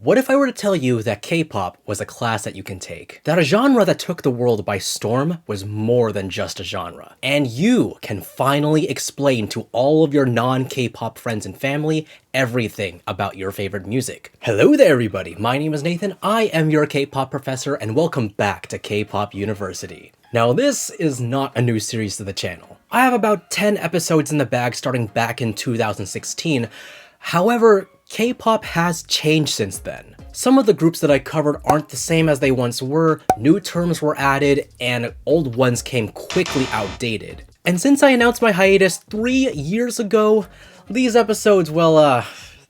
What if I were to tell you that K-pop was a class that you can take? That a genre that took the world by storm was more than just a genre. And you can finally explain to all of your non-K-pop friends and family everything about your favorite music. Hello there everybody, my name is Nathan, I am your K-pop professor, and welcome back to KPop University. Now this is not a new series to the channel. I have about 10 episodes in the bag starting back in 2016. However, K-pop has changed since then. Some of the groups that I covered aren't the same as they once were, new terms were added, and old ones came quickly outdated. And since I announced my hiatus 3 years ago, these episodes, well,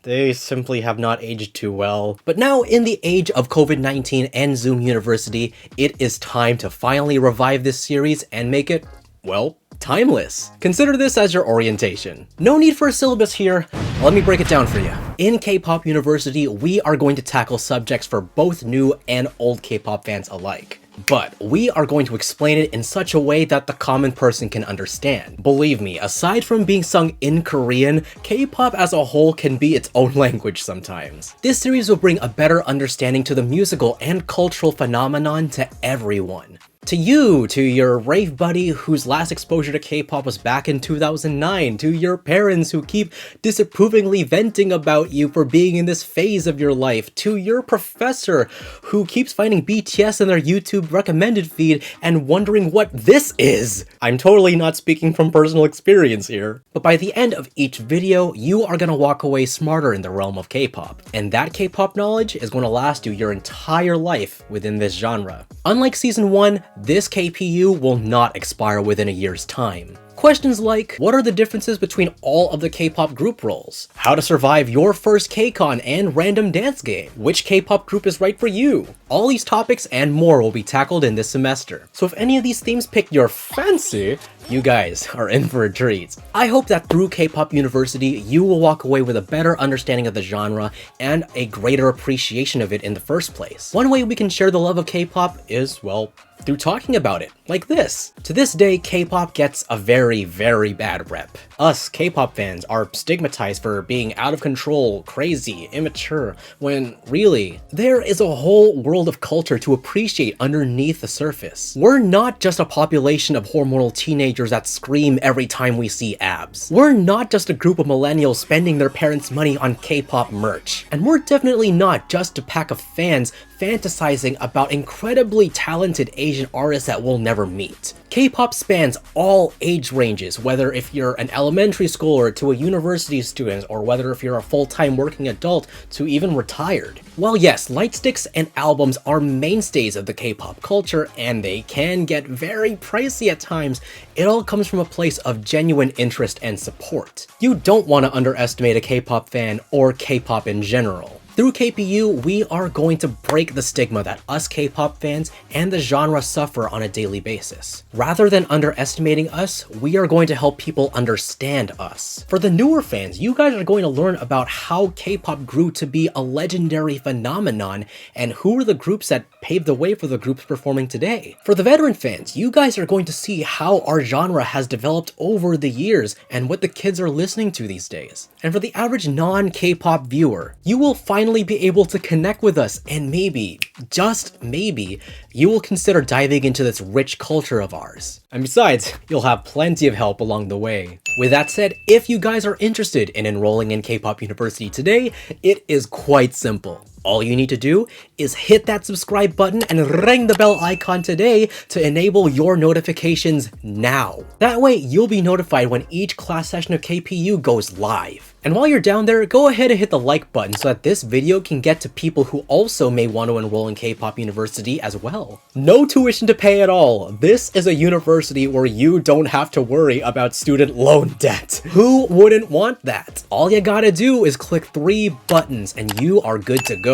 they simply have not aged too well. But now, in the age of COVID-19 and Zoom University, it is time to finally revive this series and make it, well, timeless. Consider this as your orientation. No need for a syllabus here, let me break it down for you. In K-Pop University, we are going to tackle subjects for both new and old K-pop fans alike. But we are going to explain it in such a way that the common person can understand. Believe me, aside from being sung in Korean, K-pop as a whole can be its own language sometimes. This series will bring a better understanding to the musical and cultural phenomenon to everyone. To you, to your rave buddy whose last exposure to K-pop was back in 2009, to your parents who keep disapprovingly venting about you for being in this phase of your life, to your professor who keeps finding BTS in their YouTube recommended feed and wondering what this is. I'm totally not speaking from personal experience here. But by the end of each video, you are gonna walk away smarter in the realm of K-pop. And that K-pop knowledge is gonna last you your entire life within this genre. Unlike season 1, this KPU will not expire within a year's time. Questions like, what are the differences between all of the K-pop group roles? How to survive your first KCON and random dance game? Which K-pop group is right for you? All these topics and more will be tackled in this semester. So if any of these themes pique your fancy, you guys are in for a treat. I hope that through K-Pop University, you will walk away with a better understanding of the genre and a greater appreciation of it in the first place. One way we can share the love of K-pop is, well, through talking about it, like this. To this day, K-pop gets a very, very bad rep. Us K-pop fans are stigmatized for being out of control, crazy, immature, when really, there is a whole world of culture to appreciate underneath the surface. We're not just a population of hormonal teenagers that scream every time we see abs. We're not just a group of millennials spending their parents' money on K-pop merch. And we're definitely not just a pack of fans fantasizing about incredibly talented Asian artists that we'll never meet. K-pop spans all age ranges, whether if you're an elementary schooler to a university student, or whether if you're a full-time working adult to even retired. While yes, light sticks and albums are mainstays of the K-pop culture, and they can get very pricey at times, it all comes from a place of genuine interest and support. You don't want to underestimate a K-pop fan or K-pop in general. Through KPU, we are going to break the stigma that us K-pop fans and the genre suffer on a daily basis. Rather than underestimating us, we are going to help people understand us. For the newer fans, you guys are going to learn about how K-pop grew to be a legendary phenomenon and who are the groups that paved the way for the groups performing today. For the veteran fans, you guys are going to see how our genre has developed over the years and what the kids are listening to these days. And for the average non-K-pop viewer, you will finally be able to connect with us, and maybe, just maybe, you will consider diving into this rich culture of ours. And besides, you'll have plenty of help along the way. With that said, if you guys are interested in enrolling in K-Pop University today, it is quite simple. All you need to do is hit that subscribe button and ring the bell icon today to enable your notifications now. That way, you'll be notified when each class session of KPU goes live. And while you're down there, go ahead and hit the like button so that this video can get to people who also may want to enroll in K-Pop University as well. No tuition to pay at all. This is a university where you don't have to worry about student loan debt. Who wouldn't want that? All you gotta do is click 3 buttons and you are good to go.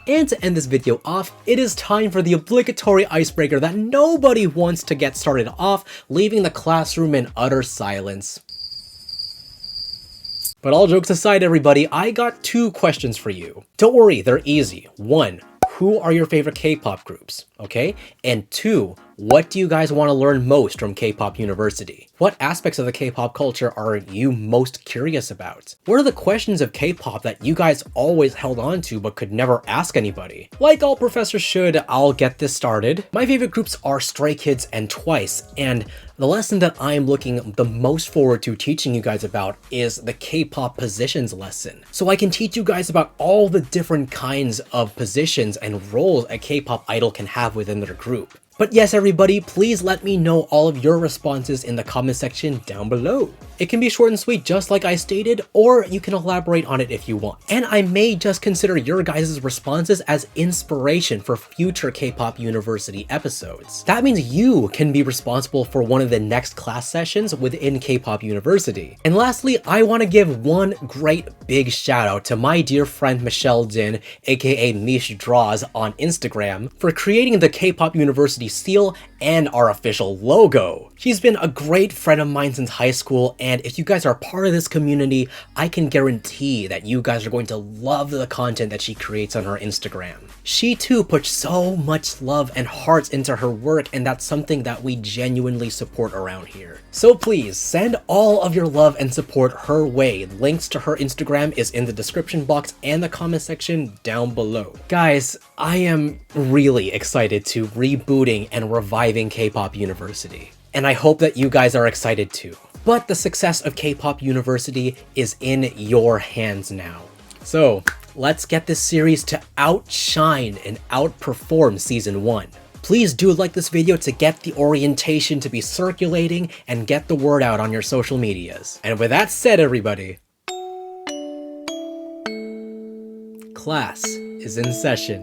And to end this video off, it is time for the obligatory icebreaker that nobody wants to get started off, leaving the classroom in utter silence. But all jokes aside, everybody, I got 2 questions for you. Don't worry, they're easy. 1, who are your favorite K-pop groups? Okay? And 2, What do you guys want to learn most from K-Pop University? What aspects of the K-pop culture are you most curious about? What are the questions of K-pop that you guys always held on to but could never ask anybody? Like all professors should, I'll get this started. My favorite groups are Stray Kids and Twice, and the lesson that I'm looking the most forward to teaching you guys about is the K-Pop Positions lesson. So I can teach you guys about all the different kinds of positions and roles a K-pop idol can have within their group. But yes, everybody, please let me know all of your responses in the comment section down below. It can be short and sweet just like I stated, or you can elaborate on it if you want. And I may just consider your guys' responses as inspiration for future K-Pop University episodes. That means you can be responsible for one of the next class sessions within K-Pop University. And lastly, I want to give one great big shout out to my dear friend Michelle Dinh, aka Mish Draws on Instagram, for creating the K-Pop University seal and our official logo. She's been a great friend of mine since high school, and if you guys are part of this community, I can guarantee that you guys are going to love the content that she creates on her Instagram. She too puts so much love and hearts into her work, and that's something that we genuinely support around here. So please send all of your love and support her way. Links to her Instagram is in the description box and the comment section down below. Guys, I am really excited to rebooting and reviving K-Pop University, and I hope that you guys are excited too. But the success of K-Pop University is in your hands now. So let's get this series to outshine and outperform season 1. Please do like this video to get the orientation to be circulating and get the word out on your social medias. And with that said, everybody, class is in session.